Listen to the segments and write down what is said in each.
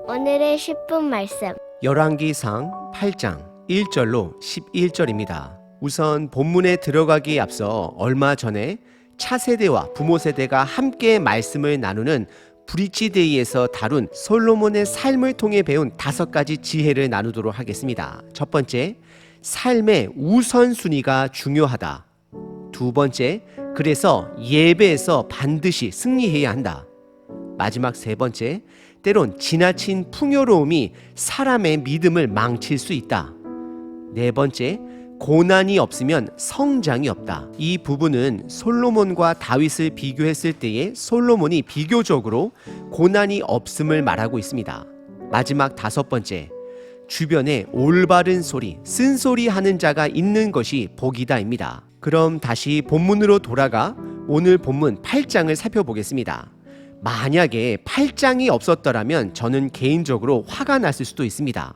오늘의 10분 말씀. 열왕기상 8장 1절로 11절입니다. 우선 본문에 들어가기에 앞서 얼마 전에 차세대와 부모세대가 함께 말씀을 나누는 브릿지데이에서 다룬 솔로몬의 삶을 통해 배운 5가지 지혜를 나누도록 하겠습니다. 첫 번째, 삶의 우선순위가 중요하다. 두 번째, 그래서 예배에서 반드시 승리해야 한다. 마지막 세 번째, 때론 지나친 풍요로움이 사람의 믿음을 망칠 수 있다. 네 번째, 고난이 없으면 성장이 없다. 이 부분은 솔로몬과 다윗을 비교했을 때의 솔로몬이 비교적으로 고난이 없음을 말하고 있습니다. 마지막 5번째, 주변에 올바른 소리, 쓴소리 하는 자가 있는 것이 복이다입니다. 그럼 다시 본문으로 돌아가 오늘 본문 8장을 살펴보겠습니다. 만약에 8장이 없었더라면 저는 개인적으로 화가 났을 수도 있습니다.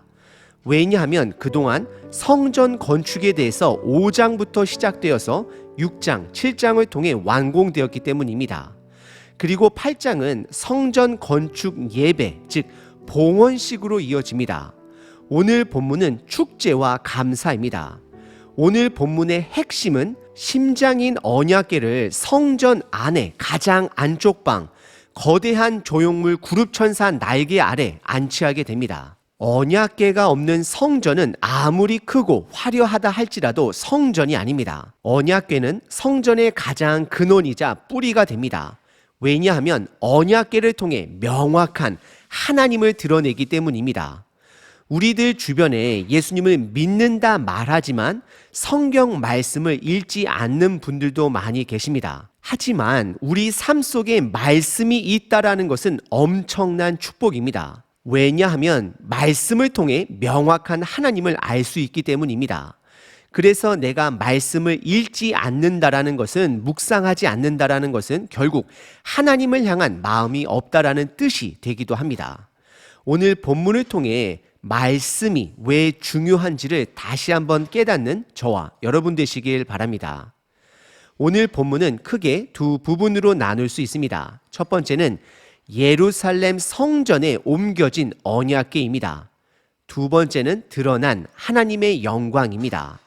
왜냐하면 그동안 성전 건축에 대해서 5장부터 시작되어서 6장, 7장을 통해 완공되었기 때문입니다. 그리고 8장은 성전 건축 예배, 즉 봉헌식으로 이어집니다. 오늘 본문은 축제와 감사입니다. 오늘 본문의 핵심은 심장인 언약궤를 성전 안에 가장 안쪽 방, 거대한 조형물 그룹천사 날개 아래 안치하게 됩니다. 언약궤가 없는 성전은 아무리 크고 화려하다 할지라도 성전이 아닙니다. 언약궤는 성전의 가장 근원이자 뿌리가 됩니다. 왜냐하면 언약궤를 통해 명확한 하나님을 드러내기 때문입니다. 우리들 주변에 예수님을 믿는다 말하지만 성경 말씀을 읽지 않는 분들도 많이 계십니다. 하지만 우리 삶 속에 말씀이 있다라는 것은 엄청난 축복입니다. 왜냐하면 말씀을 통해 명확한 하나님을 알 수 있기 때문입니다. 그래서 내가 말씀을 읽지 않는다라는 것은, 묵상하지 않는다라는 것은 결국 하나님을 향한 마음이 없다라는 뜻이 되기도 합니다. 오늘 본문을 통해 말씀이 왜 중요한지를 다시 한번 깨닫는 저와 여러분 되시길 바랍니다. 오늘 본문은 크게 두 부분으로 나눌 수 있습니다. 첫 번째는 예루살렘 성전에 옮겨진 언약궤입니다. 두 번째는 드러난 하나님의 영광입니다.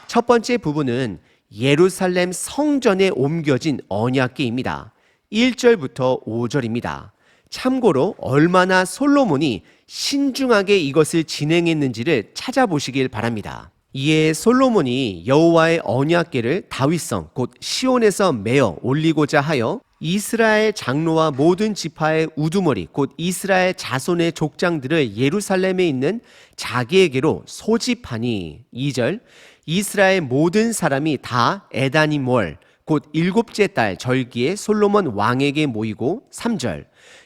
첫 번째 부분은 예루살렘 성전에 옮겨진 언약궤입니다. 1절부터 5절입니다. 참고로 얼마나 솔로몬이 신중하게 이것을 진행했는지를 찾아보시길 바랍니다. 이에 솔로몬이 여호와의 언약궤를 다윗성 곧 시온에서 메어 올리고자 하여 이스라엘 장로와 모든 지파의 우두머리 곧 이스라엘 자손의 족장들을 예루살렘에 있는 자기에게로 소집하니 2절 이스라엘 모든 사람이 다 에다님 월 곧 7째 달 절기에 솔로몬 왕에게 모이고 3절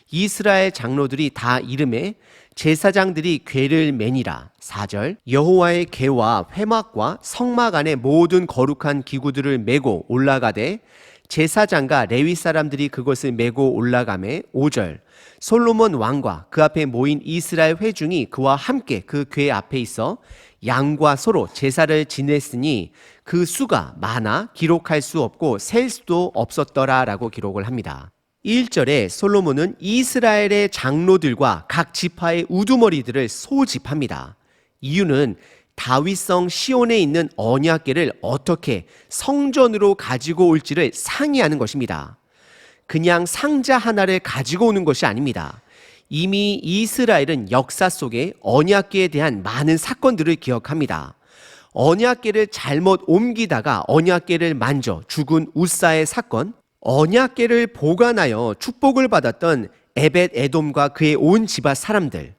이스라엘 장로들이 다 이름에 제사장들이 궤를 매니라. 4절 여호와의 궤와 회막과 성막 안에 모든 거룩한 기구들을 메고 올라가되 제사장과 레위 사람들이 그것을 메고 올라가매. 5절 솔로몬 왕과 그 앞에 모인 이스라엘 회중이 그와 함께 그 궤 앞에 있어 양과 소로 제사를 지냈으니 그 수가 많아 기록할 수 없고 셀 수도 없었더라 라고 기록을 합니다. 1절에 솔로몬은 이스라엘의 장로들과 각 지파의 우두머리들을 소집합니다. 이유는 다윗성 시온에 있는 언약궤를 어떻게 성전으로 가지고 올지를 상의하는 것입니다. 그냥 상자 하나를 가지고 오는 것이 아닙니다. 이미 이스라엘은 역사 속에 언약궤에 대한 많은 사건들을 기억합니다. 언약궤를 잘못 옮기다가 언약궤를 만져 죽은 우사의 사건, 언약궤를 보관하여 축복을 받았던 에벳 에돔과 그의 온 집안 사람들,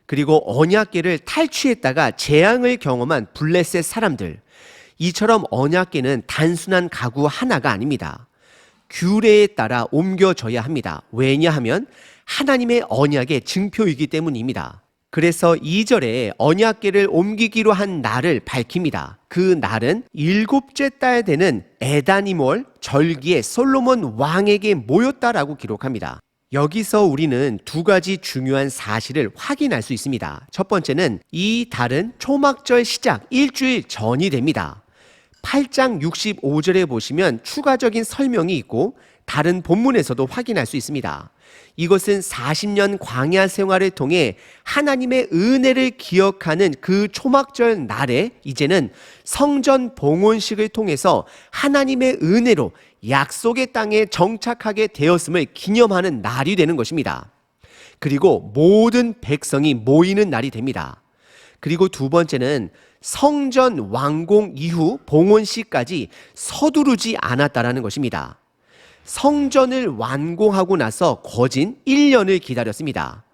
그리고 언약궤를 탈취했다가 재앙을 경험한 블레셋 사람들, 이처럼 언약궤는 단순한 가구 하나가 아닙니다. 규례에 따라 옮겨져야 합니다. 왜냐하면 하나님의 언약의 증표이기 때문입니다. 그래서 2절에 언약궤를 옮기기로 한 날을 밝힙니다. 그 날은 7째 달 되는 에다님월 절기에 솔로몬 왕에게 모였다라고 기록합니다. 여기서 우리는 두 가지 중요한 사실을 확인할 수 있습니다. 첫 번째는 이 달은 초막절 시작 일주일 전이 됩니다. 8장 65절에 보시면 추가적인 설명이 있고 다른 본문에서도 확인할 수 있습니다. 이것은 40년 광야 생활을 통해 하나님의 은혜를 기억하는 그 초막절 날에 이제는 성전 봉헌식을 통해서 하나님의 은혜로 약속의 땅에 정착하게 되었음을 기념하는 날이 되는 것입니다. 그리고 모든 백성이 모이는 날이 됩니다. 그리고 두 번째는 성전 완공 이후 봉헌식까지 서두르지 않았다라는 것입니다. 성전을 완공하고 나서 거진 1년을 기다렸습니다.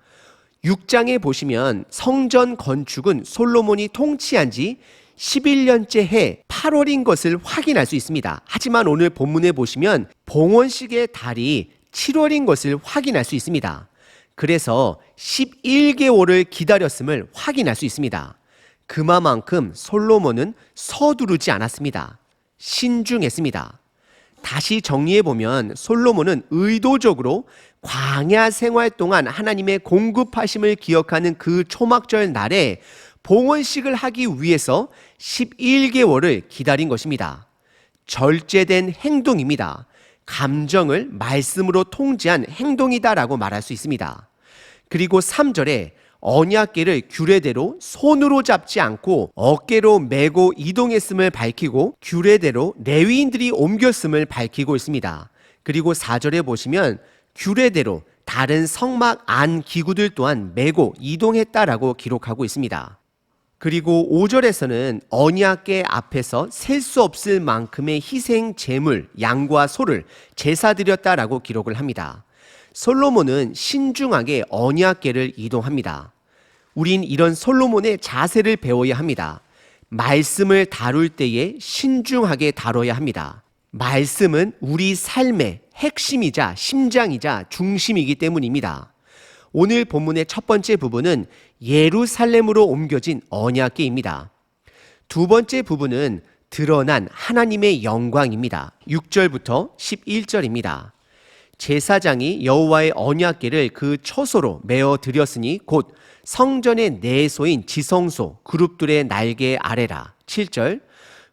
6장에 보시면 성전 건축은 솔로몬이 통치한 지 11년째 해 8월인 것을 확인할 수 있습니다. 하지만 오늘 본문에 보시면 봉헌식의 달이 7월인 것을 확인할 수 있습니다. 그래서 11개월을 기다렸음을 확인할 수 있습니다. 그만큼 솔로몬은 서두르지 않았습니다. 신중했습니다. 다시 정리해보면 솔로몬은 의도적으로 광야 생활 동안 하나님의 공급하심을 기억하는 그 초막절 날에 봉헌식을 하기 위해서 11개월을 기다린 것입니다. 절제된 행동입니다. 감정을 말씀으로 통제한 행동이다라고 말할 수 있습니다. 그리고 3절에 언약궤를 규례대로 손으로 잡지 않고 어깨로 메고 이동했음을 밝히고 규례대로 레위인들이 옮겼음을 밝히고 있습니다. 그리고 4절에 보시면 규례대로 다른 성막 안 기구들 또한 메고 이동했다라고 기록하고 있습니다. 그리고 5절에서는 언약궤 앞에서 셀 수 없을 만큼의 희생 제물 양과 소를 제사 드렸다라고 기록을 합니다. 솔로몬은 신중하게 언약궤를 이동합니다. 우린 이런 솔로몬의 자세를 배워야 합니다. 말씀을 다룰 때에 신중하게 다뤄야 합니다. 말씀은 우리 삶의 핵심이자 심장이자 중심이기 때문입니다. 오늘 본문의 첫 번째 부분은 예루살렘으로 옮겨진 언약궤입니다. 두 번째 부분은 드러난 하나님의 영광입니다. 6절부터 11절입니다. 제사장이 여호와의 언약궤를 그 처소로 메어 드렸으니 곧 성전의 내소인 지성소 그룹들의 날개 아래라. 7절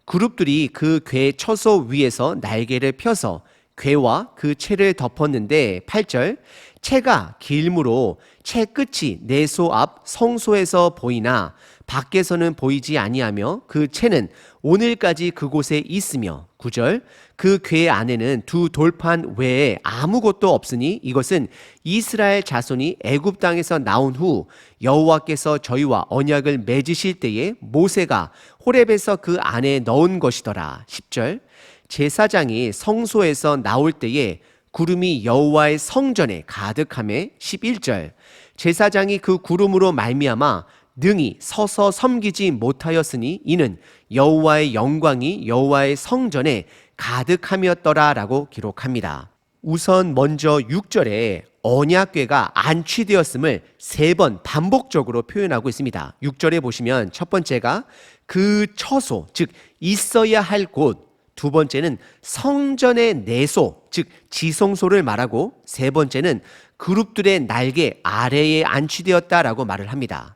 그룹들이 그 궤 처소 위에서 날개를 펴서 궤와 그 채를 덮었는데 8절 채가 길므로 채 끝이 내소 앞 성소에서 보이나 밖에서는 보이지 아니하며 그 채는 오늘까지 그곳에 있으며 9절 그 궤 안에는 두 돌판 외에 아무것도 없으니 이것은 이스라엘 자손이 애굽 땅에서 나온 후 여호와께서 저희와 언약을 맺으실 때에 모세가 호렙에서 그 안에 넣은 것이더라. 10절 제사장이 성소에서 나올 때에 구름이 여호와의 성전에 가득하매 11절 제사장이 그 구름으로 말미암아 능히 서서 섬기지 못하였으니 이는 여호와의 영광이 여호와의 성전에 가득함이었더라라고 기록합니다. 우선 먼저 6절에 언약궤가 안치되었음을 3번 반복적으로 표현하고 있습니다. 6절에 보시면 첫 번째가 그 처소, 즉 있어야 할 곳, 두 번째는 성전의 내소, 즉 지성소를 말하고 세 번째는 그룹들의 날개 아래에 안치되었다라고 말을 합니다.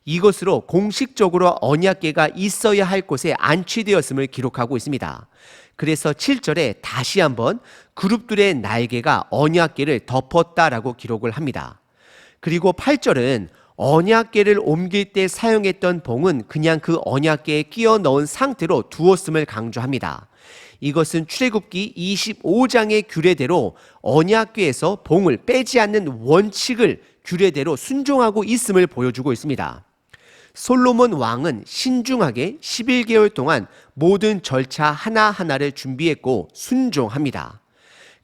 이것으로 공식적으로 언약궤가 있어야 할 곳에 안치되었음을 기록하고 있습니다. 그래서 7절에 다시 한번 그룹들의 날개가 언약궤를 덮었다라고 기록을 합니다. 그리고 8절은 언약궤를 옮길 때 사용했던 봉은 그냥 그 언약궤에 끼워 넣은 상태로 두었음을 강조합니다. 이것은 출애굽기 25장의 규례대로 언약궤에서 봉을 빼지 않는 원칙을 규례대로 순종하고 있음을 보여주고 있습니다. 솔로몬 왕은 신중하게 11개월 동안 모든 절차 하나하나를 준비했고 순종합니다.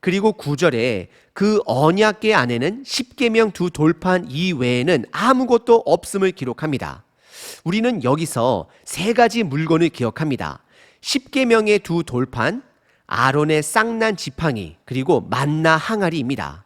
그리고 9절에 그 언약궤 안에는 십계명 두 돌판 이외에는 아무것도 없음을 기록합니다. 우리는 여기서 3가지 물건을 기억합니다. 십계명의 두 돌판, 아론의 쌍난 지팡이, 그리고 만나 항아리입니다.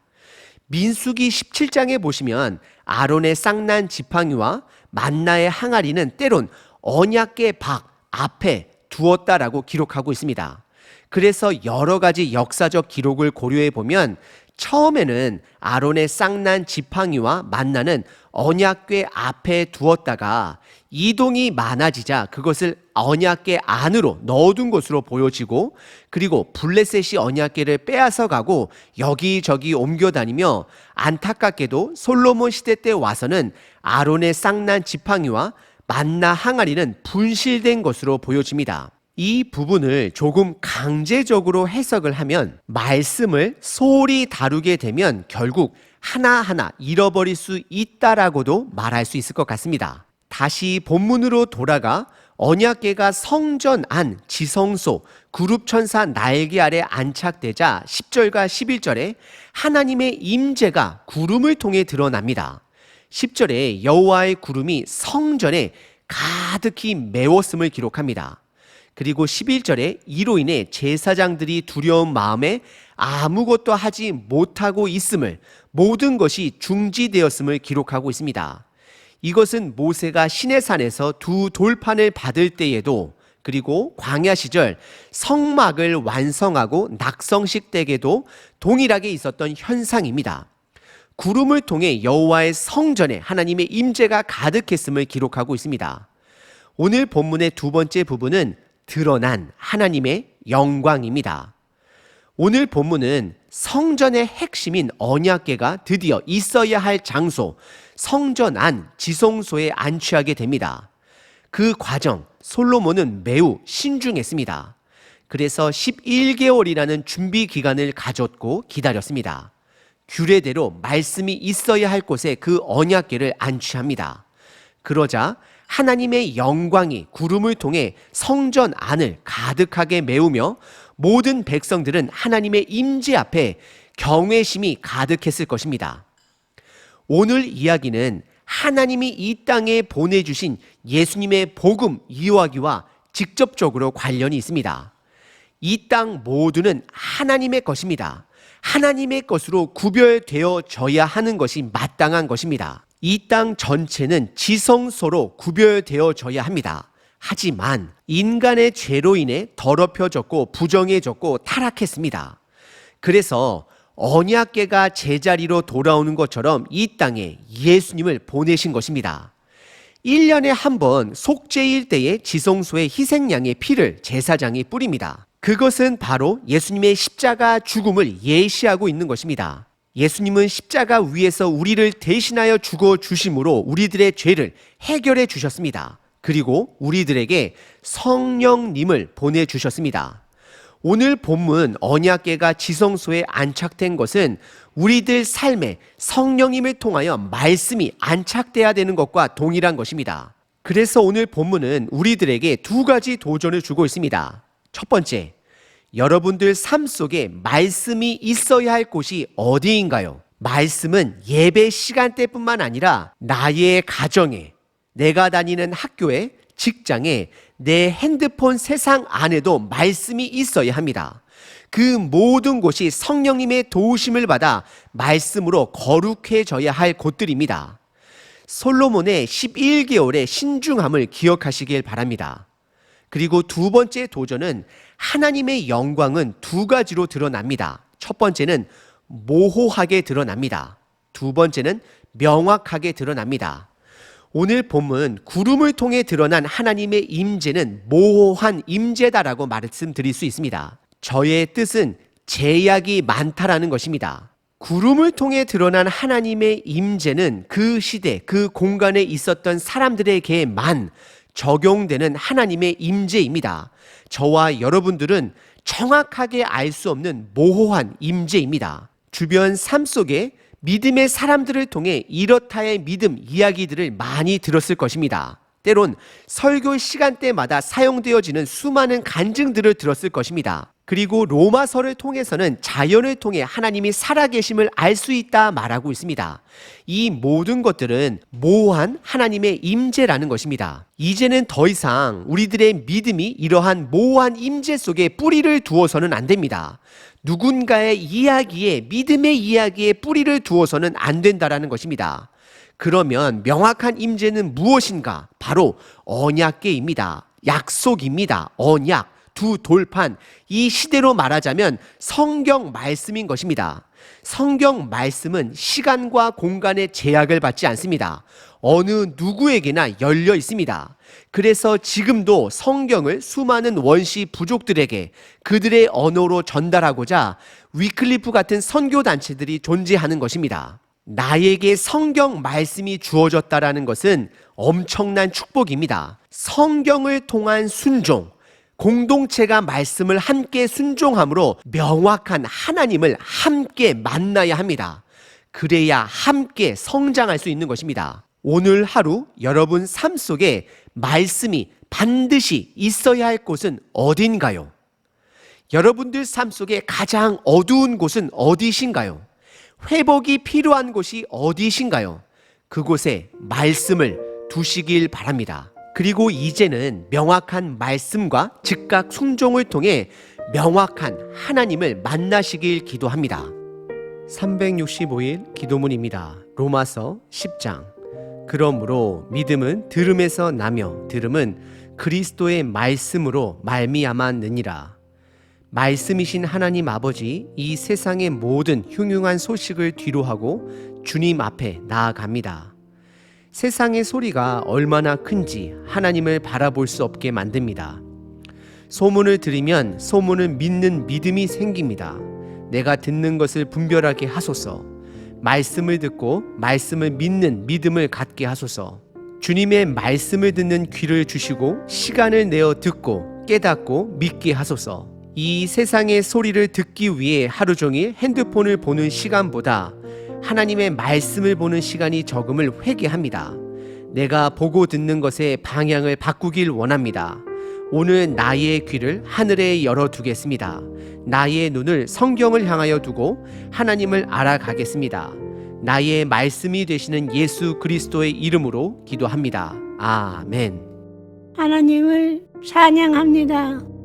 민수기 17장에 보시면 아론의 쌍난 지팡이와 만나의 항아리는 때론 언약궤 밖 앞에 두었다라고 기록하고 있습니다. 그래서 여러 가지 역사적 기록을 고려해 보면 처음에는 아론의 쌍난 지팡이와 만나는 언약궤 앞에 두었다가 이동이 많아지자 그것을 언약궤 안으로 넣어둔 것으로 보여지고, 그리고 블레셋이 언약궤를 빼앗아 가고 여기저기 옮겨 다니며, 안타깝게도 솔로몬 시대 때 와서는 아론의 쌍난 지팡이와 만나 항아리는 분실된 것으로 보여집니다. 이 부분을 조금 강제적으로 해석을 하면, 말씀을 소홀히 다루게 되면 결국 하나하나 잃어버릴 수 있다라고도 말할 수 있을 것 같습니다. 다시 본문으로 돌아가 언약궤가 성전 안 지성소 구룹천사 날개 아래 안착되자 10절과 11절에 하나님의 임재가 구름을 통해 드러납니다. 10절에 여호와의 구름이 성전에 가득히 메웠음을 기록합니다. 그리고 11절에 이로 인해 제사장들이 두려운 마음에 아무것도 하지 못하고 있음을, 모든 것이 중지되었음을 기록하고 있습니다. 이것은 모세가 시내산에서 두 돌판을 받을 때에도, 그리고 광야 시절 성막을 완성하고 낙성식 때에도 동일하게 있었던 현상입니다. 구름을 통해 여호와의 성전에 하나님의 임재가 가득했음을 기록하고 있습니다. 오늘 본문의 두 번째 부분은 드러난 하나님의 영광입니다. 오늘 본문은 성전의 핵심인 언약궤가 드디어 있어야 할 장소, 성전 안 지성소에 안취하게 됩니다. 그 과정, 솔로몬은 매우 신중했습니다. 그래서 11개월이라는 준비 기간을 가졌고 기다렸습니다. 규례대로 말씀이 있어야 할 곳에 그 언약궤를 안취합니다. 그러자 하나님의 영광이 구름을 통해 성전 안을 가득하게 메우며 모든 백성들은 하나님의 임재 앞에 경외심이 가득했을 것입니다. 오늘 이야기는 하나님이 이 땅에 보내주신 예수님의 복음 이야기와 직접적으로 관련이 있습니다. 이 땅 모두는 하나님의 것입니다. 하나님의 것으로 구별되어져야 하는 것이 마땅한 것입니다. 이 땅 전체는 지성소로 구별되어져야 합니다. 하지만 인간의 죄로 인해 더럽혀졌고 부정해졌고 타락했습니다. 그래서 언약궤가 제자리로 돌아오는 것처럼 이 땅에 예수님을 보내신 것입니다. 1년에 한 번 속죄일 때에 지성소에 희생양의 피를 제사장이 뿌립니다. 그것은 바로 예수님의 십자가 죽음을 예시하고 있는 것입니다. 예수님은 십자가 위에서 우리를 대신하여 죽어 주심으로 우리들의 죄를 해결해 주셨습니다. 그리고 우리들에게 성령님을 보내주셨습니다. 오늘 본문 언약궤가 지성소에 안착된 것은 우리들 삶에 성령님을 통하여 말씀이 안착돼야 되는 것과 동일한 것입니다. 그래서 오늘 본문은 우리들에게 두 가지 도전을 주고 있습니다. 첫 번째, 여러분들 삶 속에 말씀이 있어야 할 곳이 어디인가요? 말씀은 예배 시간대뿐만 아니라 나의 가정에, 내가 다니는 학교에, 직장에, 내 핸드폰 세상 안에도 말씀이 있어야 합니다. 그 모든 곳이 성령님의 도우심을 받아 말씀으로 거룩해져야 할 곳들입니다. 솔로몬의 11개월의 신중함을 기억하시길 바랍니다. 그리고 두 번째 도전은 하나님의 영광은 두 가지로 드러납니다. 첫 번째는 모호하게 드러납니다. 두 번째는 명확하게 드러납니다. 오늘 본문 구름을 통해 드러난 하나님의 임재는 모호한 임재다라고 말씀드릴 수 있습니다. 저의 뜻은 제약이 많다라는 것입니다. 구름을 통해 드러난 하나님의 임재는 그 시대, 그 공간에 있었던 사람들에게만 적용되는 하나님의 임재입니다. 저와 여러분들은 정확하게 알 수 없는 모호한 임재입니다. 주변 삶 속에 믿음의 사람들을 통해 이렇다의 믿음 이야기들을 많이 들었을 것입니다. 때론 설교 시간대마다 사용되어지는 수많은 간증들을 들었을 것입니다. 그리고 로마서를 통해서는 자연을 통해 하나님이 살아계심을 알 수 있다 말하고 있습니다. 이 모든 것들은 모호한 하나님의 임재라는 것입니다. 이제는 더 이상 우리들의 믿음이 이러한 모호한 임재 속에 뿌리를 두어서는 안 됩니다. 누군가의 이야기에, 믿음의 이야기에 뿌리를 두어서는 안 된다라는 것입니다. 그러면 명확한 임재는 무엇인가? 바로 언약궤입니다. 약속입니다. 언약, 두 돌판, 이 시대로 말하자면 성경 말씀인 것입니다. 성경 말씀은 시간과 공간의 제약을 받지 않습니다. 어느 누구에게나 열려 있습니다. 그래서 지금도 성경을 수많은 원시 부족들에게 그들의 언어로 전달하고자 위클리프 같은 선교 단체들이 존재하는 것입니다. 나에게 성경 말씀이 주어졌다라는 것은 엄청난 축복입니다. 성경을 통한 순종, 공동체가 말씀을 함께 순종함으로 명확한 하나님을 함께 만나야 합니다. 그래야 함께 성장할 수 있는 것입니다. 오늘 하루 여러분 삶 속에 말씀이 반드시 있어야 할 곳은 어딘가요? 여러분들 삶 속에 가장 어두운 곳은 어디신가요? 회복이 필요한 곳이 어디신가요? 그곳에 말씀을 두시길 바랍니다. 그리고 이제는 명확한 말씀과 즉각 순종을 통해 명확한 하나님을 만나시길 기도합니다. 365일 기도문입니다. 로마서 10장. 그러므로 믿음은 들음에서 나며 들음은 그리스도의 말씀으로 말미암았느니라. 말씀이신 하나님 아버지, 이 세상의 모든 흉흉한 소식을 뒤로하고 주님 앞에 나아갑니다. 세상의 소리가 얼마나 큰지 하나님을 바라볼 수 없게 만듭니다. 소문을 들으면 소문을 믿는 믿음이 생깁니다. 내가 듣는 것을 분별하게 하소서. 말씀을 듣고 말씀을 믿는 믿음을 갖게 하소서. 주님의 말씀을 듣는 귀를 주시고 시간을 내어 듣고 깨닫고 믿게 하소서. 이 세상의 소리를 듣기 위해 하루 종일 핸드폰을 보는 시간보다 하나님의 말씀을 보는 시간이 적음을 회개합니다. 내가 보고 듣는 것의 방향을 바꾸길 원합니다. 오늘 나의 귀를 하늘에 열어두겠습니다. 나의 눈을 성경을 향하여 두고 하나님을 알아가겠습니다. 나의 말씀이 되시는 예수 그리스도의 이름으로 기도합니다. 아멘. 하나님을 찬양합니다.